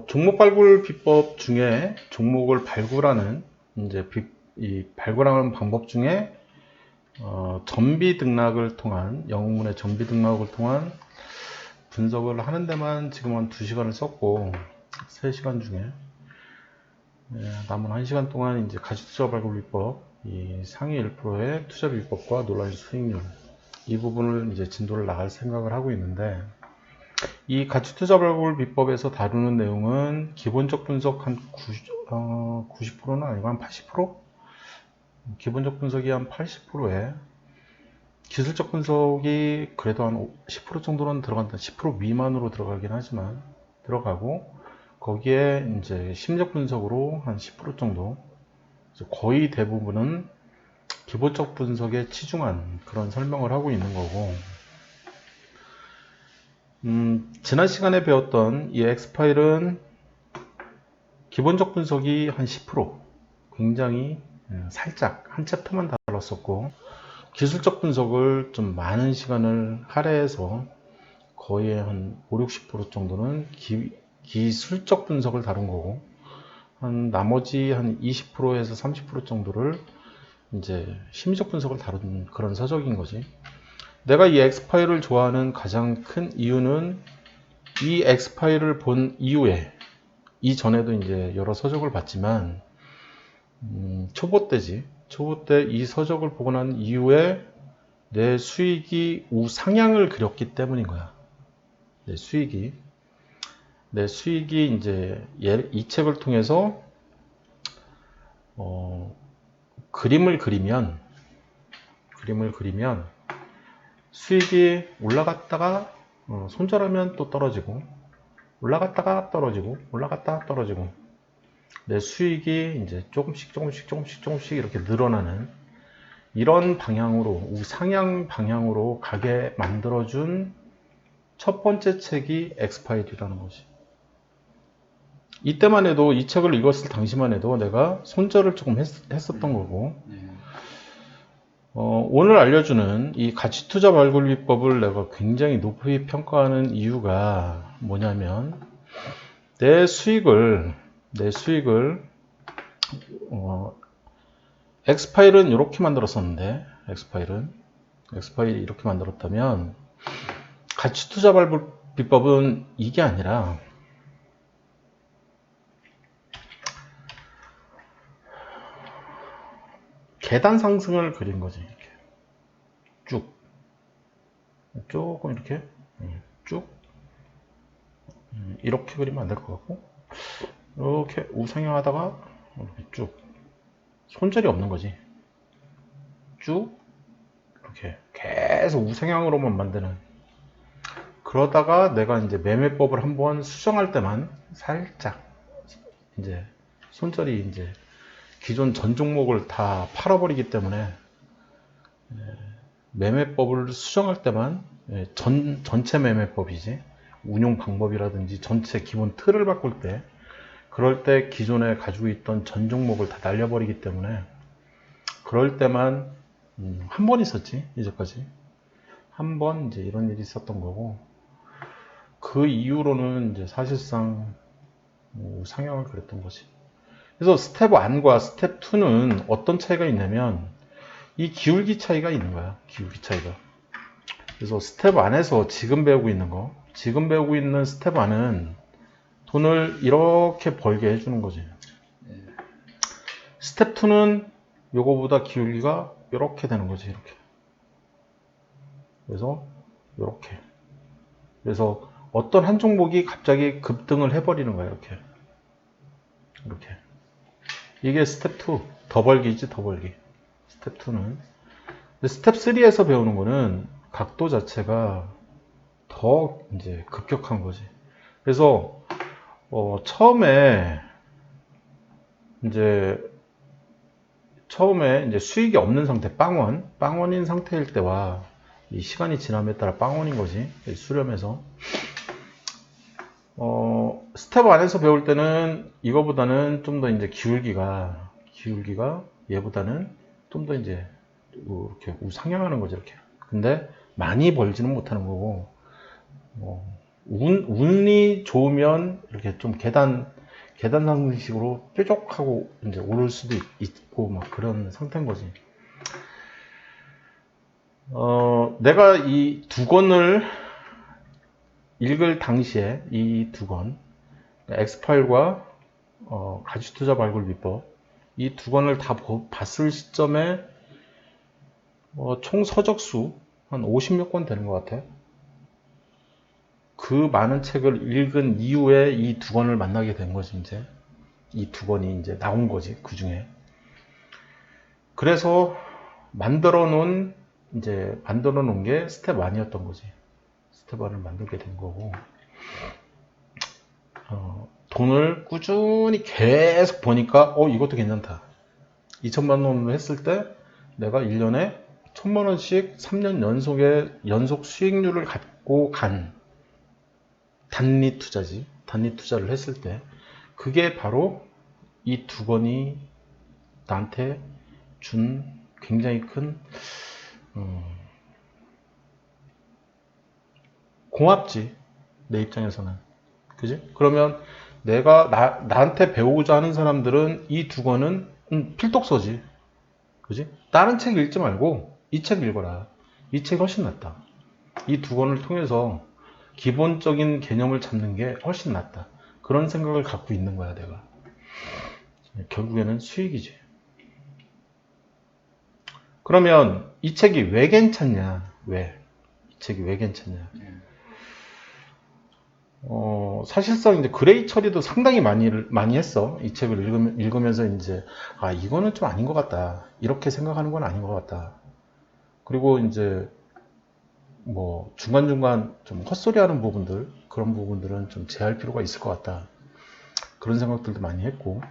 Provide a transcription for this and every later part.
종목 발굴 비법 중에 종목을 발굴하는 이 발굴하는 방법 중에 전비 등락을 통한 영웅문의 전비 등락을 통한 분석을 하는 데만 지금 한 2시간을 썼고 3시간 중에 남은 1시간 동안 이제 가치투자 발굴 비법, 이 상위 1%의 투자 비법과 논라인 수익률 이 부분을 이제 진도를 나갈 생각을 하고 있는데, 이 가치투자 발굴 비법에서 다루는 내용은 기본적 분석 한 90%는 아니고 한 80%? 기본적 분석이 한 80%에 기술적 분석이 그래도 한 10% 정도는 들어간다. 10% 미만으로 들어가긴 하지만 들어가고, 거기에 이제 심리적 분석으로 한 10% 정도, 거의 대부분은 기본적 분석에 치중한 그런 설명을 하고 있는 거고, 지난 시간에 배웠던 이 엑스파일은 기본적 분석이 한 10%, 굉장히 살짝 한 챕터만 다뤘었고, 기술적 분석을 좀 많은 시간을 할애해서 거의 한 5, 60% 정도는 기술적 분석을 다룬 거고, 한 나머지 한 20%에서 30% 정도를 이제 심리적 분석을 다룬 그런 서적인 거지. 내가 이 엑스파일을 좋아하는 가장 큰 이유는 이 엑스파일을 본 이후에, 이전에도 이제 여러 서적을 봤지만 초보 때지. 초보 때 이 서적을 보고 난 이후에 내 수익이 우상향을 그렸기 때문인 거야. 내 수익이 이제 이 책을 통해서 그림을 그리면 수익이 올라갔다가 손절하면 또 떨어지고, 올라갔다가 떨어지고, 올라갔다가 떨어지고, 내 수익이 이제 조금씩 이렇게 늘어나는 이런 방향으로, 우상향 방향으로 가게 만들어준 첫 번째 책이 엑스파일이라는 것이. 이때만 해도, 이 책을 읽었을 당시만 해도 내가 손절을 조금 했었던 거고, 오늘 알려주는 이 가치투자 발굴 비법을 내가 굉장히 높이 평가하는 이유가 뭐냐면, 내 수익을 엑스파일은 이렇게 만들었었는데, 엑스파일이 이렇게 만들었다면, 가치투자 발굴 비법은 이게 아니라 계단 상승을 그린 거지. 이렇게 쭉, 조금 이렇게 쭉, 이렇게 그리면 안 될 것 같고, 이렇게 우상향하다가 이렇게 쭉, 손절이 없는 거지. 쭉 이렇게 계속 우상향으로만 만드는. 그러다가 내가 이제 매매법을 한번 수정할 때만 살짝 이제 손절이 이제 기존 전 종목을 다 팔아버리기 때문에, 매매법을 수정할 때만, 전체 매매법이지, 운용 방법이라든지 전체 기본 틀을 바꿀 때, 그럴 때 기존에 가지고 있던 전 종목을 다 날려버리기 때문에, 그럴 때만 한 번 있었지. 이제까지 한 번 이제 이런 일이 있었던 거고, 그 이후로는 이제 사실상 상향을 그렸던 거지. 그래서 스텝 1과 스텝 2는 어떤 차이가 있냐면, 이 기울기 차이가 있는 거야. 기울기 차이가. 그래서 스텝 1에서 지금 배우고 있는 스텝 1은 돈을 이렇게 벌게 해주는 거지. 스텝 2는 요거보다 기울기가 이렇게 되는 거지. 이렇게. 그래서 이렇게. 그래서 어떤 한 종목이 갑자기 급등을 해버리는 거야. 이렇게. 이게 스텝 2. 더 벌기지, 더 벌기. 스텝 2는. 스텝 3에서 배우는 거는 각도 자체가 더 이제 급격한 거지. 그래서 처음에 이제 수익이 없는 상태, 빵원인 상태일 때와 이 시간이 지남에 따라 빵원인 거지. 수렴해서 스텝 1에서 배울 때는 이거보다는 좀 더 이제 기울기가 얘보다는 좀 더 이제 이렇게 우상향하는 거죠. 이렇게. 근데 많이 벌지는 못하는 거고, 운이 좋으면 이렇게 좀 계단 상식으로 뾰족하고 이제 오를 수도 있고 막 그런 상태인 거지. 내가 이 두 권을 읽을 당시에 이 두 권, 엑스파일과 가치투자 발굴 비법, 이 두 권을 다 봤을 시점에 총 서적수 한 50몇 권 되는 것 같아. 그 많은 책을 읽은 이후에 이 두 권을 만나게 된 거지, 이제. 이 두 권이 이제 나온 거지, 그 중에. 그래서 만들어 놓은 게 스텝 1이었던 거지. 스텝 1을 만들게 된 거고. 돈을 꾸준히 계속 버니까, 이것도 괜찮다. 2천만 원을 했을 때 내가 1년에 1,000만 원씩 3년 연속 수익률을 갖고 간 단리 투자지. 단리 투자를 했을 때 그게 바로 이 두 권이 나한테 준 굉장히 큰 고맙지. 내 입장에서는. 그지? 그러면 내가 나한테 배우고자 하는 사람들은 이 두 권은 필독서지. 그지? 다른 책 읽지 말고 이 책 읽어라. 이 책이 훨씬 낫다. 이 두 권을 통해서 기본적인 개념을 잡는 게 훨씬 낫다. 그런 생각을 갖고 있는 거야, 내가. 결국에는 수익이지. 그러면 이 책이 왜 괜찮냐? 왜? 이 책이 왜 괜찮냐? 사실상 이제 그레이 처리도 상당히 많이 했어. 이 책을 읽으면서 이제, 이거는 좀 아닌 것 같다. 이렇게 생각하는 건 아닌 것 같다. 그리고 이제, 중간중간 좀 헛소리 하는 부분들, 그런 부분들은 좀 제할 필요가 있을 것 같다. 그런 생각들도 많이 했고.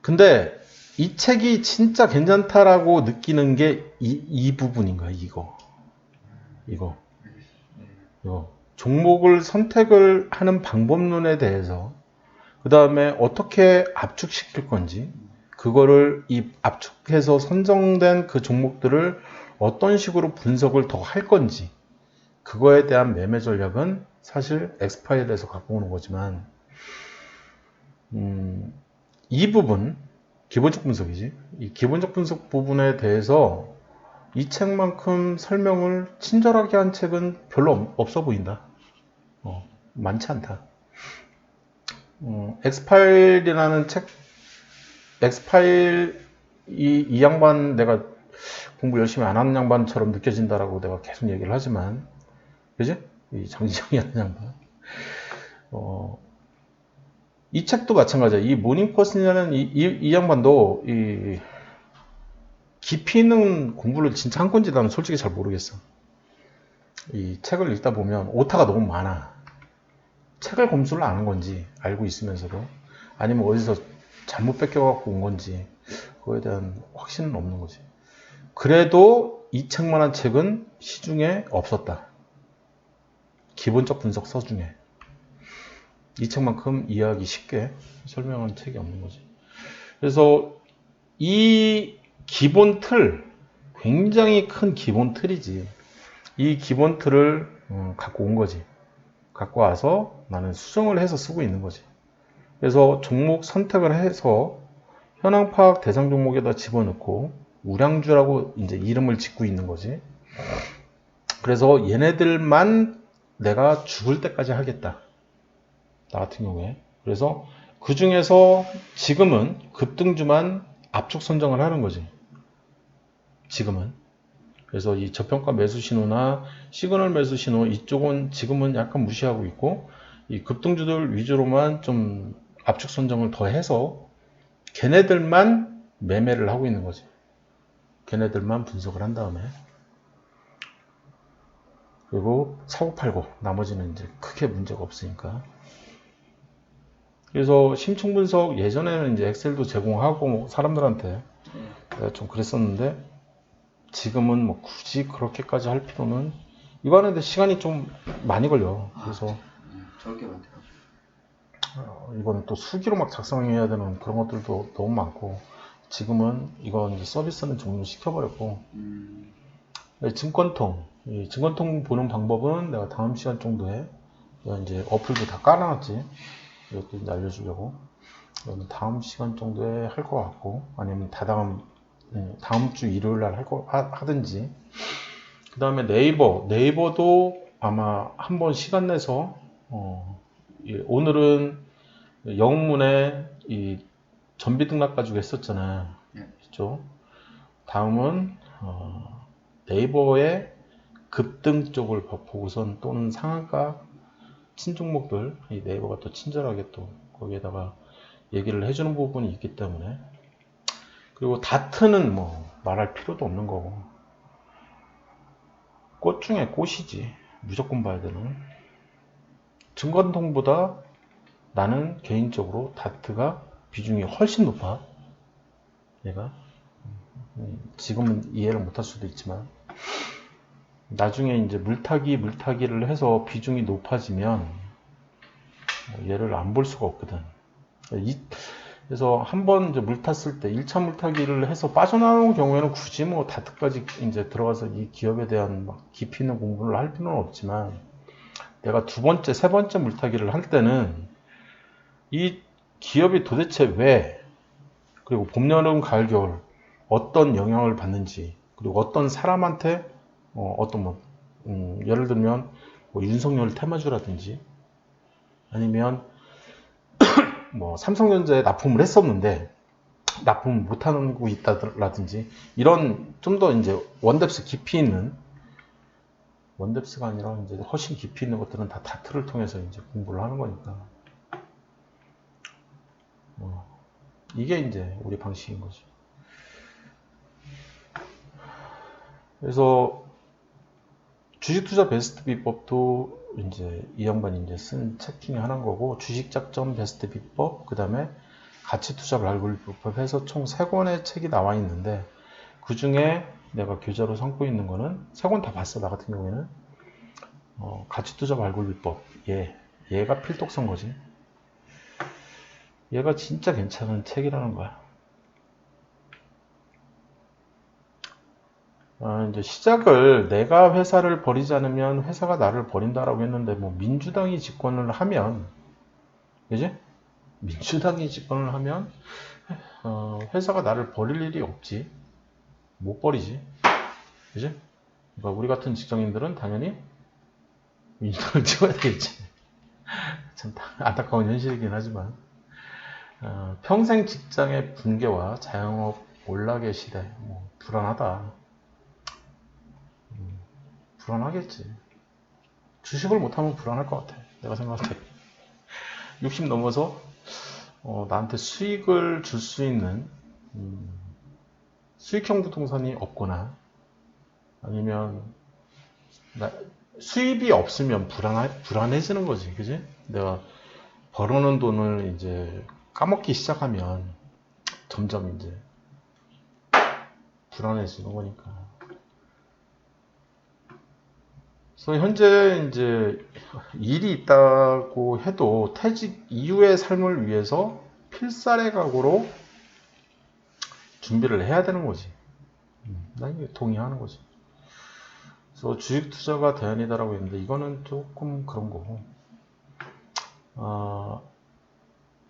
근데 이 책이 진짜 괜찮다라고 느끼는 게 이 부분인 거야, 이거. 종목을 선택을 하는 방법론에 대해서, 그 다음에 어떻게 압축시킬 건지, 그거를 압축해서 선정된 그 종목들을 어떤 식으로 분석을 더 할 건지, 그거에 대한 매매 전략은 사실 엑스파일에서 갖고 오는 거지만, 이 부분, 기본적 분석이지. 이 기본적 분석 부분에 대해서 이 책만큼 설명을 친절하게 한 책은 별로 없어 보인다. 많지 않다. 엑스파일이라는 책, 엑스파일 이 양반 내가 공부 열심히 안 하는 양반처럼 느껴진다라고 내가 계속 얘기를 하지만, 그지? 이 장지정이라는 양반. 이 책도 마찬가지야. 이 모닝퍼슨이라는 이 양반도 깊이 있는 공부를 진짜 한 건지 나는 솔직히 잘 모르겠어. 이 책을 읽다 보면 오타가 너무 많아. 책을 검수를 안 한 건지 알고 있으면서도, 아니면 어디서 잘못 뺏겨갖고 온 건지 그거에 대한 확신은 없는 거지. 그래도 이 책만한 책은 시중에 없었다. 기본적 분석서 중에 이 책만큼 이해하기 쉽게 설명한 책이 없는 거지. 그래서 이 기본 틀, 굉장히 큰 기본 틀이지. 이 기본 틀을 갖고 온 거지. 갖고 와서 나는 수정을 해서 쓰고 있는 거지. 그래서 종목 선택을 해서 현황 파악 대상 종목에다 집어넣고 우량주라고 이제 이름을 짓고 있는 거지. 그래서 얘네들만 내가 죽을 때까지 하겠다. 나 같은 경우에. 그래서 그 중에서 지금은 급등주만 압축 선정을 하는 거지. 지금은. 그래서 이 저평가 매수 신호나 시그널 매수 신호 이쪽은 지금은 약간 무시하고 있고, 이 급등주들 위주로만 좀 압축 선정을 더 해서 걔네들만 매매를 하고 있는 거지. 걔네들만 분석을 한 다음에, 그리고 사고 팔고 나머지는 이제 크게 문제가 없으니까. 그래서 심층 분석 예전에는 이제 엑셀도 제공하고 사람들한테 내가 좀 그랬었는데, 지금은 뭐 굳이 그렇게까지 할 필요는, 이거 하는데 시간이 좀 많이 걸려. 그래서 저렇게 많대요. 이거는 또 수기로 막 작성해야 되는 그런 것들도 너무 많고, 지금은 이건 이제 서비스는 종료 시켜버렸고, 증권통 보는 방법은 내가 다음 시간 정도에 내가 이제 어플도 다 깔아놨지. 이것도 이제 알려주려고. 이거는 다음 시간 정도에 할 것 같고, 아니면 다음 주 일요일 날 하든지. 그 다음에 네이버도 아마 한번 시간 내서, 오늘은 영문에 이 전비 등락 가지고 했었잖아요. 그죠? 다음은, 네이버의 급등 쪽을 보고선 또는 상한가 친종목들, 이 네이버가 또 친절하게 또 거기에다가 얘기를 해주는 부분이 있기 때문에. 그리고 다트는 뭐 말할 필요도 없는 거고, 꽃 중에 꽃이지. 무조건 봐야 되는. 증권통보다 나는 개인적으로 다트가 비중이 훨씬 높아. 얘가 지금은 이해를 못할 수도 있지만, 나중에 이제 물타기를 해서 비중이 높아지면 얘를 안 볼 수가 없거든. 그래서 한번 이제 물 탔을 때 1차 물타기를 해서 빠져나오는 경우에는 굳이 뭐 다트까지 이제 들어가서 이 기업에 대한 막 깊이 있는 공부를 할 필요는 없지만, 내가 두 번째, 세 번째 물타기를 할 때는 이 기업이 도대체 왜, 그리고 봄, 여름, 가을, 겨울 어떤 영향을 받는지, 그리고 어떤 사람한테 예를 들면 뭐 윤석열 테마주라든지, 아니면 뭐 삼성전자에 납품을 했었는데 납품 못하는 거 있다라든지, 이런 좀 더 이제 원뎁스 깊이 있는, 원뎁스가 아니라 이제 훨씬 깊이 있는 것들은 다 다트를 통해서 이제 공부를 하는 거니까. 이게 이제 우리 방식인 거지. 그래서 주식 투자 베스트 비법도 이제 이 양반이 이제 쓴 책 중에 하나인 거고, 주식 작전 베스트 비법, 그 다음에 가치 투자 발굴 비법 해서 총 3권의 책이 나와 있는데, 그 중에 내가 교재로 삼고 있는 거는 3권 다 봤어. 나 같은 경우에는 가치 투자 발굴 비법. 얘가 필독서인 거지. 얘가 진짜 괜찮은 책이라는 거야. 이제 시작을, 내가 회사를 버리지 않으면 회사가 나를 버린다라고 했는데, 뭐 민주당이 집권을 하면, 그지? 민주당이 집권을 하면 회사가 나를 버릴 일이 없지. 못 버리지. 그지? 그러니까 우리 같은 직장인들은 당연히 민주당을 찍어야 되겠지. 참 안타까운 현실이긴 하지만, 평생 직장의 붕괴와 자영업 몰락의 시대, 뭐 불안하다. 불안하겠지. 주식을 못하면 불안할 것 같아. 내가 생각할 때. 60 넘어서 나한테 수익을 줄 수 있는 수익형 부동산이 없거나, 아니면 수입이 없으면 불안해지는 거지. 그지? 내가 벌어놓은 돈을 이제 까먹기 시작하면 점점 이제 불안해지는 거니까. 그래서 현재 이제 일이 있다고 해도 퇴직 이후의 삶을 위해서 필사의 각오로 준비를 해야 되는 거지. 난 이게 동의하는 거지. 그래서 주식 투자가 대안이다라고 했는데, 이거는 조금 그런 거고,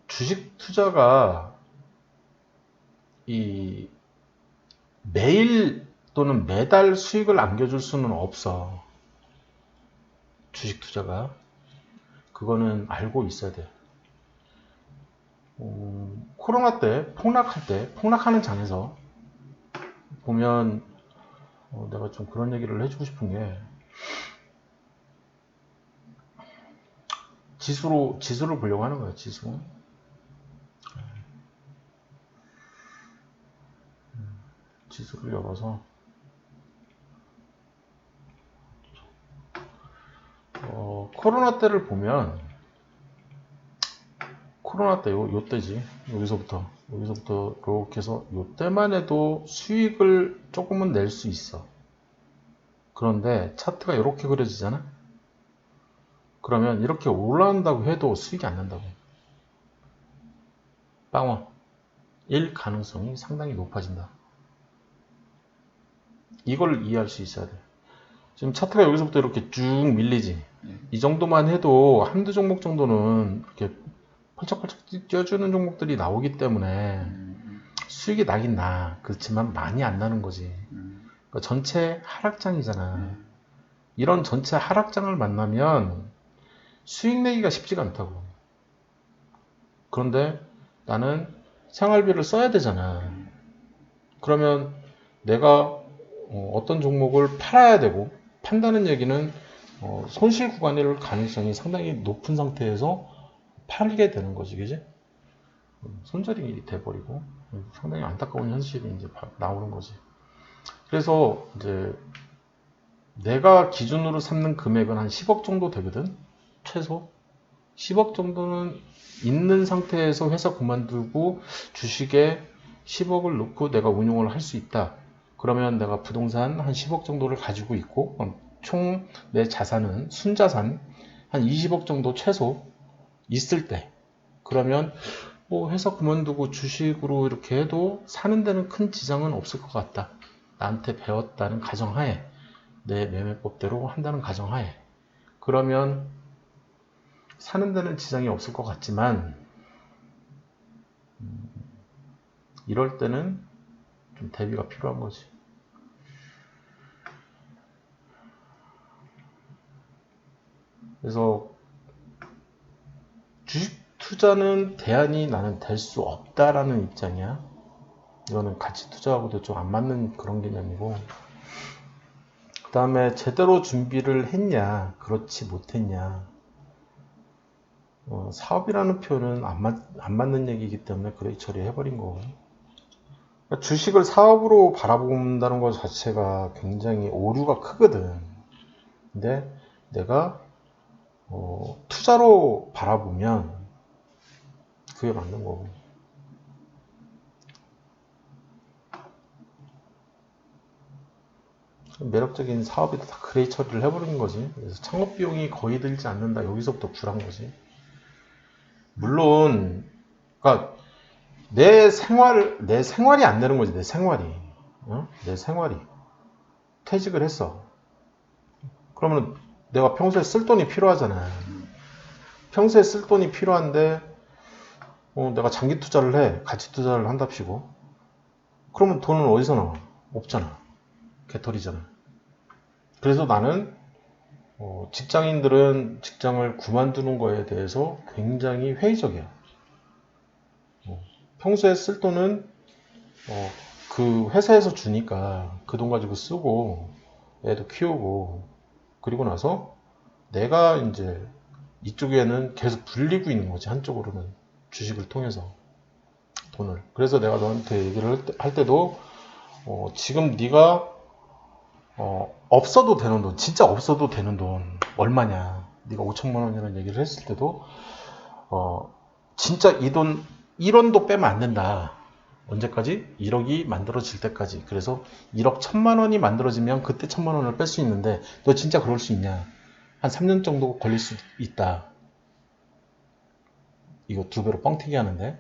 주식 투자가 이 매일 또는 매달 수익을 안겨줄 수는 없어. 주식 투자가. 그거는 알고 있어야 돼. 코로나 때 폭락하는 장에서 보면, 내가 좀 그런 얘기를 해주고 싶은 게, 지수를 보려고 하는 거야. 지수를 열어서 코로나 때를 보면, 코로나 때 요 때지. 여기서부터 이렇게 해서 요 때만 해도 수익을 조금은 낼 수 있어. 그런데 차트가 이렇게 그려지잖아. 그러면 이렇게 올라간다고 해도 수익이 안 난다고. 빵원. 일 가능성이 상당히 높아진다. 이걸 이해할 수 있어야 돼. 지금 차트가 여기서부터 이렇게 쭉 밀리지. 이 정도만 해도 한두 종목 정도는 이렇게 펄쩍펄쩍 뛰어주는 종목들이 나오기 때문에 수익이 나긴 나. 그렇지만 많이 안 나는 거지. 그러니까 전체 하락장이잖아. 이런 전체 하락장을 만나면 수익 내기가 쉽지가 않다고. 그런데 나는 생활비를 써야 되잖아. 그러면 내가 어떤 종목을 팔아야 되고, 판다는 얘기는 손실 구간일 가능성이 상당히 높은 상태에서 팔게 되는 거지, 그지? 손절이 돼버리고 상당히 안타까운 현실이 이제 나오는 거지. 그래서 이제 내가 기준으로 삼는 금액은 한 10억 정도 되거든, 최소. 10억 정도는 있는 상태에서 회사 그만두고 주식에 10억을 넣고 내가 운용을 할 수 있다. 그러면 내가 부동산 한 10억 정도를 가지고 있고, 총 내 자산은 순자산 한 20억 정도 최소 있을 때, 그러면 뭐 회사 그만두고 주식으로 이렇게 해도 사는 데는 큰 지장은 없을 것 같다. 나한테 배웠다는 가정하에, 내 매매법대로 한다는 가정하에, 그러면 사는 데는 지장이 없을 것 같지만, 이럴 때는 좀 대비가 필요한 거지. 그래서 주식 투자는 대안이 나는 될 수 없다라는 입장이야. 이거는 가치 투자하고도 좀 안 맞는 그런 개념이고, 그 다음에 제대로 준비를 했냐, 그렇지 못했냐. 사업이라는 표현은 안 맞는 얘기이기 때문에 그래 처리해버린 거고. 그러니까 주식을 사업으로 바라본다는 것 자체가 굉장히 오류가 크거든. 근데 내가 투자로 바라보면 그게 맞는 거고. 매력적인 사업에다 다 그레이 처리를 해버리는 거지. 그래서 창업 비용이 거의 들지 않는다. 여기서부터 불안 거지. 물론, 그러니까 내 생활이 안 되는 거지. 내 생활이. 내 생활이. 퇴직을 했어. 그러면 내가 평소에 쓸 돈이 필요하잖아. 평소에 쓸 돈이 필요한데, 내가 장기 투자를 해. 가치 투자를 한답시고. 그러면 돈은 어디서 나와? 없잖아. 개털이잖아. 그래서 나는 직장인들은 직장을 그만두는 거에 대해서 굉장히 회의적이야. 평소에 쓸 돈은 그 회사에서 주니까 그 돈 가지고 쓰고 애도 키우고, 그리고 나서 내가 이제 이쪽에는 계속 불리고 있는 거지. 한쪽으로는 주식을 통해서 돈을. 그래서 내가 너한테 얘기를 할 때도 지금 네가 없어도 되는 돈, 진짜 없어도 되는 돈 얼마냐, 네가 5천만 원이라는 얘기를 했을 때도 진짜 이 돈 1원도 빼면 안 된다. 언제까지? 1억이 만들어질 때까지. 그래서 1억 1천만 원이 만들어지면 그때 1천만 원을 뺄 수 있는데 너 진짜 그럴 수 있냐? 한 3년 정도 걸릴 수 있다. 이거 2배로 뻥튀기 하는데,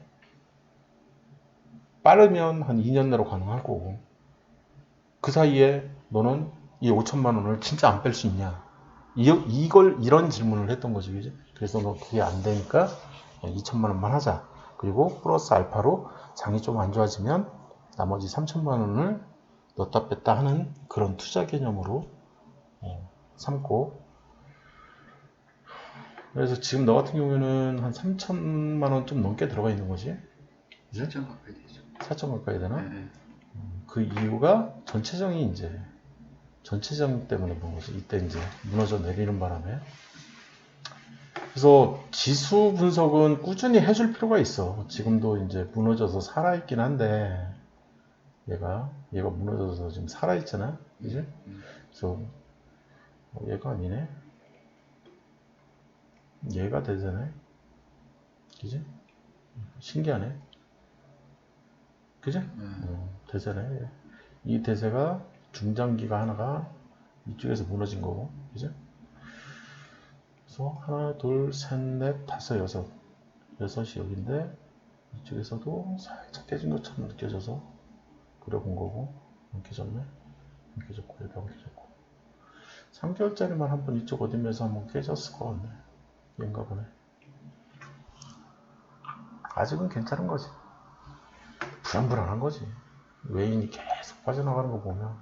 빠르면 한 2년 내로 가능하고, 그 사이에 너는 이 5천만 원을 진짜 안 뺄 수 있냐? 이런 질문을 했던 거지, 그지? 그래서 너 그게 안 되니까 2천만 원만 하자. 그리고 플러스 알파로 장이 좀 안 좋아지면 나머지 3천만 원을 넣었다 뺐다 하는 그런 투자 개념으로 삼고. 그래서 지금 너 같은 경우에는 한 3천만 원 좀 넘게 들어가 있는 거지? 4천 가까이 되죠. 4천 가까이 되나? 네. 그 이유가 전체적 때문에 그런 거지. 이때 이제 무너져 내리는 바람에. 그래서 지수 분석은 꾸준히 해줄 필요가 있어. 지금도 이제 무너져서 살아있긴 한데, 얘가 무너져서 지금 살아있잖아. 그지? 그래서 얘가 아니네. 얘가 되잖아요. 그지? 신기하네. 그지? 되잖아요. 이 대세가 중장기가 하나가 이쪽에서 무너진 거고, 그죠? 그래서 하나, 둘, 셋, 넷, 다섯, 여섯. 여섯이 여기인데 이쪽에서도 살짝 깨진 것처럼 느껴져서 그려본 거고, 안 깨졌네. 안 깨졌고, 여기 안 깨졌고. 3개월짜리만 한번 이쪽 어딘가에서 한번 깨졌을 것 같네. 얘인가 보네. 아직은 괜찮은 거지. 불안불안한 거지. 외인이 계속 빠져나가는 거 보면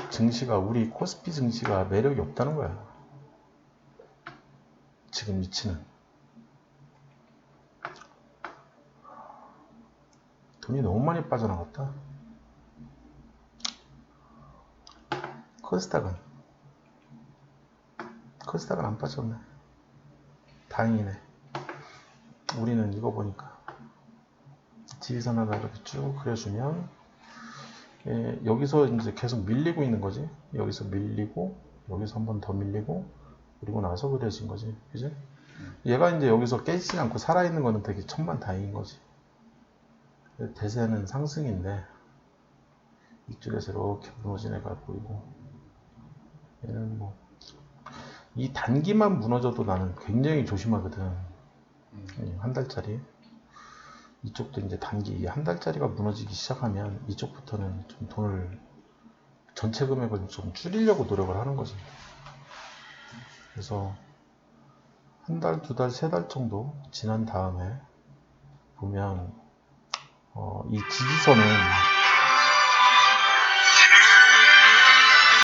증시가, 우리 코스피 증시가 매력이 없다는 거야. 지금 위치는. 돈이 너무 많이 빠져나갔다. 코스닥은 안 빠졌네. 다행이네. 우리는 이거 보니까 지지선 하나 이렇게 쭉 그려주면, 예, 여기서 이제 계속 밀리고 있는 거지. 여기서 밀리고, 여기서 한 번 더 밀리고, 그리고 나서 그려진 거지. 그지? 얘가 이제 여기서 깨지지 않고 살아있는 거는 되게 천만다행인 거지. 대세는 상승인데, 이쪽에서 이렇게 무너진 애가 보이고, 얘는 뭐, 이 단기만 무너져도 나는 굉장히 조심하거든. 한 달짜리. 이쪽도 이제 단기 한 달짜리가 무너지기 시작하면 이쪽부터는 좀 돈을, 전체 금액을 좀 줄이려고 노력을 하는 거지. 그래서 한 달, 두 달, 세 달 정도 지난 다음에 보면 이 지지선은